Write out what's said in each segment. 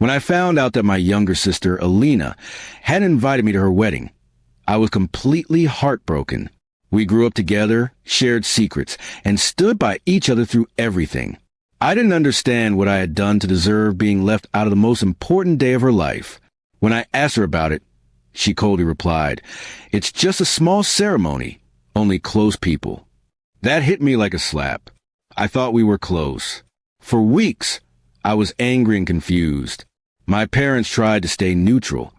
When I found out that my younger sister, Alina, had invited me to her wedding, I was completely heartbroken. We grew up together, shared secrets, and stood by each other through everything. I didn't understand what I had done to deserve being left out of the most important day of her life. When I asked her about it, she coldly replied, "It's just a small ceremony, only close people." That hit me like a slap. I thought we were close. For weeks, I was angry and confused. My parents tried to stay neutral,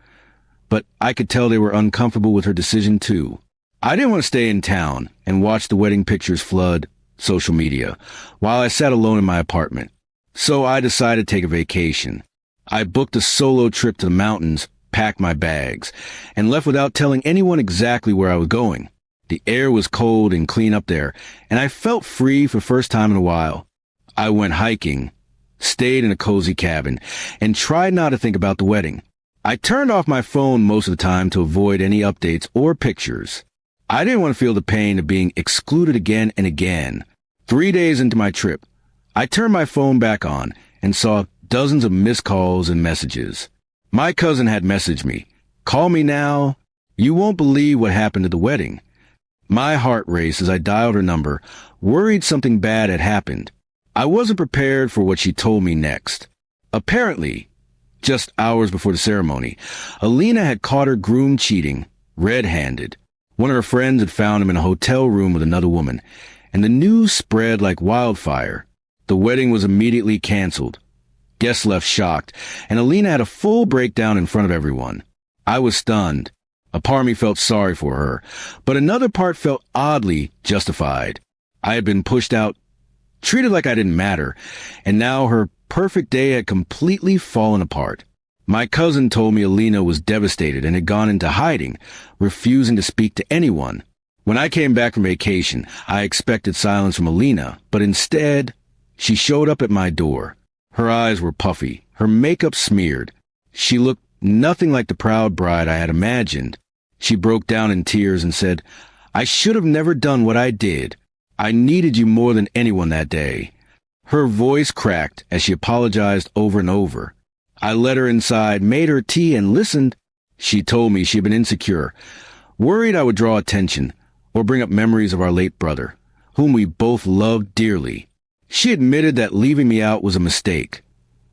but I could tell they were uncomfortable with her decision too. I didn't want to stay in town and watch the wedding pictures flood social media while I sat alone in my apartment. So I decided to take a vacation. I booked a solo trip to the mountains, packed my bags, and left without telling anyone exactly where I was going. The air was cold and clean up there, and I felt free for the first time in a while. I went hiking, stayed in a cozy cabin, and tried not to think about the wedding. I turned off my phone most of the time to avoid any updates or pictures. I didn't want to feel the pain of being excluded again and again. 3 days into my trip, I turned my phone back on and saw dozens of missed calls and messages. My cousin had messaged me, "Call me now. You won't believe what happened at the wedding." My heart raced as I dialed her number, worried something bad had happened. I wasn't prepared for what she told me next. Apparently, just hours before the ceremony, Alina had caught her groom cheating, red-handed. One of her friends had found him in a hotel room with another woman, and the news spread like wildfire. The wedding was immediately canceled. Guests left shocked, and Alina had a full breakdown in front of everyone. I was stunned. A part of me felt sorry for her, but another part felt oddly justified. I had been pushed out, treated like I didn't matter, and now her perfect day had completely fallen apart. My cousin told me Alina was devastated and had gone into hiding, refusing to speak to anyone. When I came back from vacation, I expected silence from Alina, but instead, she showed up at my door. Her eyes were puffy, her makeup smeared. She looked nothing like the proud bride I had imagined. She broke down in tears and said, "I should have never done what I did. I needed you more than anyone that day." Her voice cracked as she apologized over and over. I led her inside, made her tea, and listened. She told me she had been insecure, worried I would draw attention or bring up memories of our late brother, whom we both loved dearly. She admitted that leaving me out was a mistake,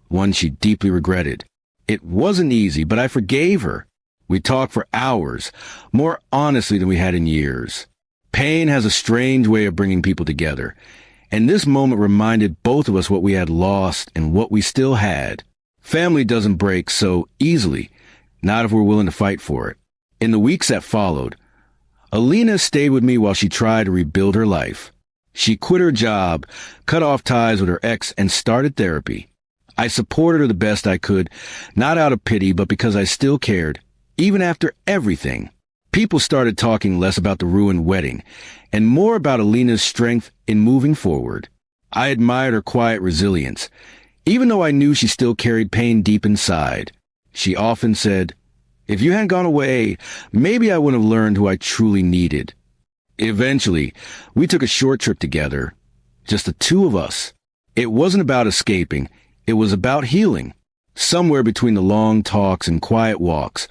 one she deeply regretted. It wasn't easy, but I forgave her. We talked for hours, more honestly than we had in years. Pain has a strange way of bringing people together, and this moment reminded both of us what we had lost and what we still had. Family doesn't break so easily, not if we're willing to fight for it. In the weeks that followed, Alina stayed with me while she tried to rebuild her life. She quit her job, cut off ties with her ex, and started therapy. I supported her the best I could, not out of pity, but because I still cared, even after everything. People started talking less about the ruined wedding and more about Alina's strength in moving forward. I admired her quiet resilience, even though I knew she still carried pain deep inside. She often said, "If you hadn't gone away, maybe I wouldn't have learned who I truly needed." Eventually, we took a short trip together, just the two of us. It wasn't about escaping, it was about healing. Somewhere between the long talks and quiet walks,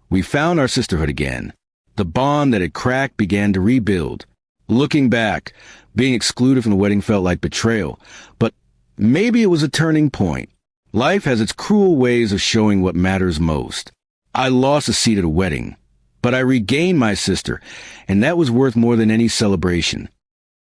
we found our sisterhood again. The bond that had cracked began to rebuild. Looking back, being excluded from the wedding felt like betrayal, but maybe it was a turning point. Life has its cruel ways of showing what matters most. I lost a seat at a wedding, but I regained my sister, and that was worth more than any celebration.